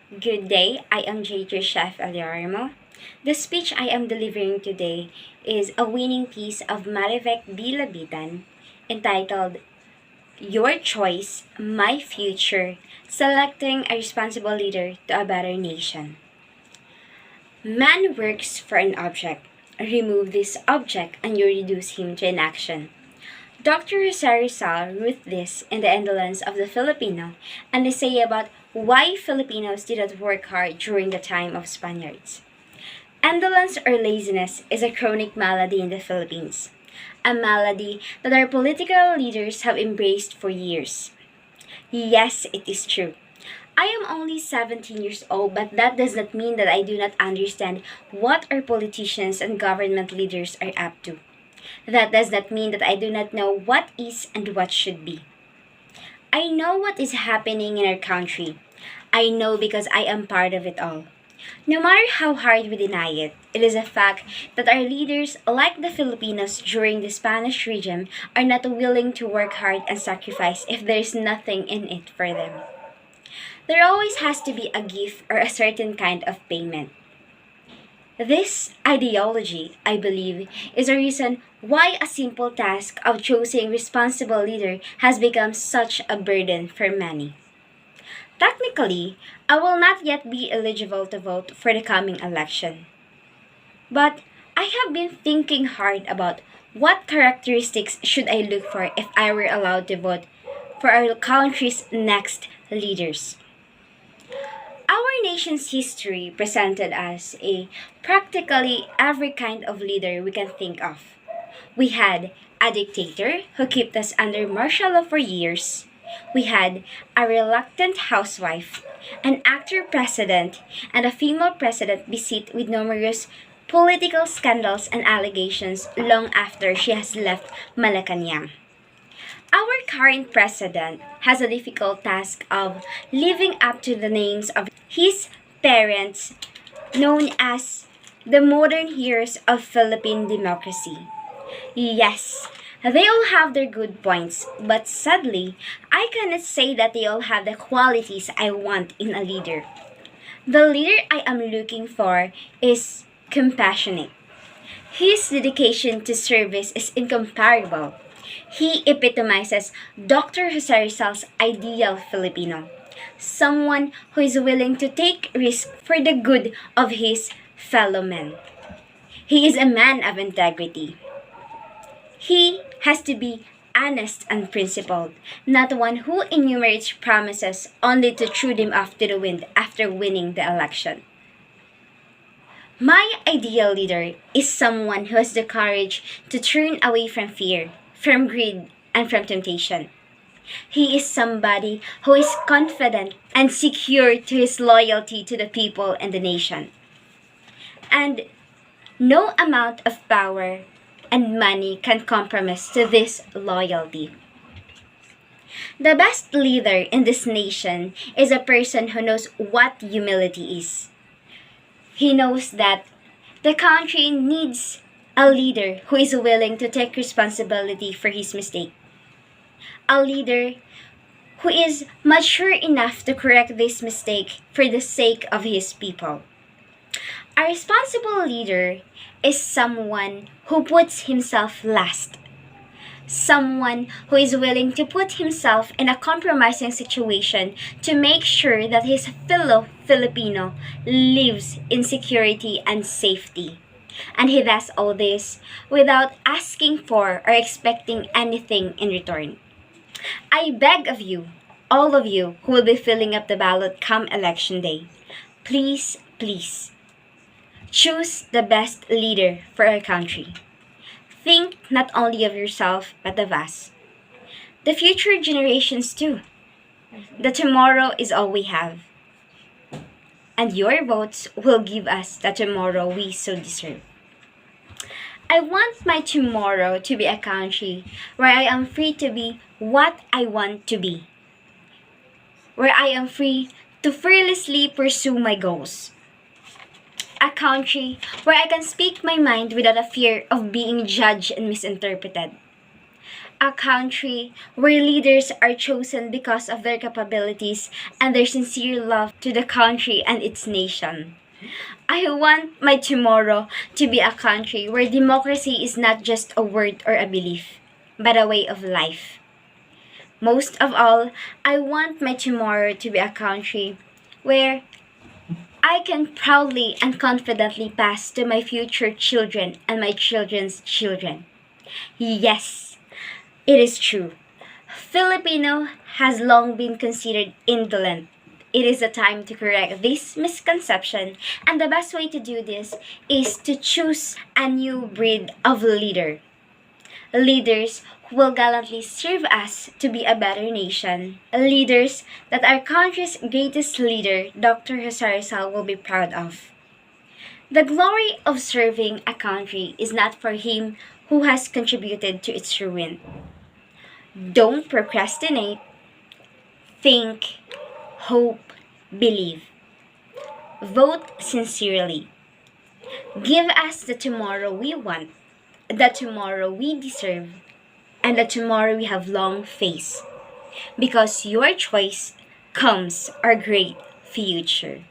Good day, I am JJ Chef Eliarimo. The speech I am delivering today is a winning piece of Marivec Bilabitan entitled Your Choice, My Future, Selecting a Responsible Leader to a Better Nation. Man works for an object. Remove this object and you reduce him to inaction. Dr. Rosario Sal wrote this in The Indolence of the Filipino, an essay about why Filipinos did not work hard during the time of Spaniards. Indolence or laziness is a chronic malady in the Philippines, a malady that our political leaders have embraced for years. Yes, it is true. I am only 17 years old, but that does not mean that I do not understand what our politicians and government leaders are up to. That does not mean that I do not know what is and what should be. I know what is happening in our country. I know because I am part of it all. No matter how hard we deny it, it is a fact that our leaders, like the Filipinos during the Spanish regime, are not willing to work hard and sacrifice if there is nothing in it for them. There always has to be a gift or a certain kind of payment. This ideology, I believe, is a reason why a simple task of choosing responsible leader has become such a burden for many. Technically, I will not yet be eligible to vote for the coming election. But I have been thinking hard about what characteristics should I look for if I were allowed to vote for our country's next leaders. Our nation's history presented us a practically every kind of leader we can think of. We had a dictator who kept us under martial law for years. We had a reluctant housewife, an actor president, and a female president beset with numerous political scandals and allegations long after she has left Malacanang. Our current president has a difficult task of living up to the names of his parents, known as the modern heroes of Philippine democracy. Yes, they all have their good points, but sadly, I cannot say that they all have the qualities I want in a leader. The leader I am looking for is compassionate. His dedication to service is incomparable. He epitomizes Dr. Jose Rizal's ideal Filipino, someone who is willing to take risks for the good of his fellow men. He is a man of integrity. He has to be honest and principled, not one who enumerates promises only to throw them off to the wind after winning the election. My ideal leader is someone who has the courage to turn away from fear, from greed, and from temptation. He is somebody who is confident and secure to his loyalty to the people and the nation. And no amount of power and money can compromise to this loyalty. The best leader in this nation is a person who knows what humility is. He knows that the country needs a leader who is willing to take responsibility for his mistake. A leader who is mature enough to correct this mistake for the sake of his people. A responsible leader is someone who puts himself last. Someone who is willing to put himself in a compromising situation to make sure that his fellow Filipino lives in security and safety. And he does all this without asking for or expecting anything in return. I beg of you, all of you who will be filling up the ballot come election day, please, please, choose the best leader for our country. Think not only of yourself, but of us. The future generations too. The tomorrow is all we have. And your votes will give us the tomorrow we so deserve. I want my tomorrow to be a country where I am free to be what I want to be. Where I am free to fearlessly pursue my goals. A country where I can speak my mind without a fear of being judged and misinterpreted. A country where leaders are chosen because of their capabilities and their sincere love to the country and its nation. I want my tomorrow to be a country where democracy is not just a word or a belief, but a way of life. Most of all, I want my tomorrow to be a country where I can proudly and confidently pass to my future children and my children's children. Yes, it is true. Filipino has long been considered indolent. It is a time to correct this misconception, and the best way to do this is to choose a new breed of leader. Leaders who will gallantly serve us to be a better nation. Leaders that our country's greatest leader, Dr. Jose Rizal, will be proud of. The glory of serving a country is not for him who has contributed to its ruin. Don't procrastinate. Think, hope, believe. Vote sincerely. Give us the tomorrow we want, the tomorrow we deserve, and the tomorrow we have long faced. Because your choice comes our great future.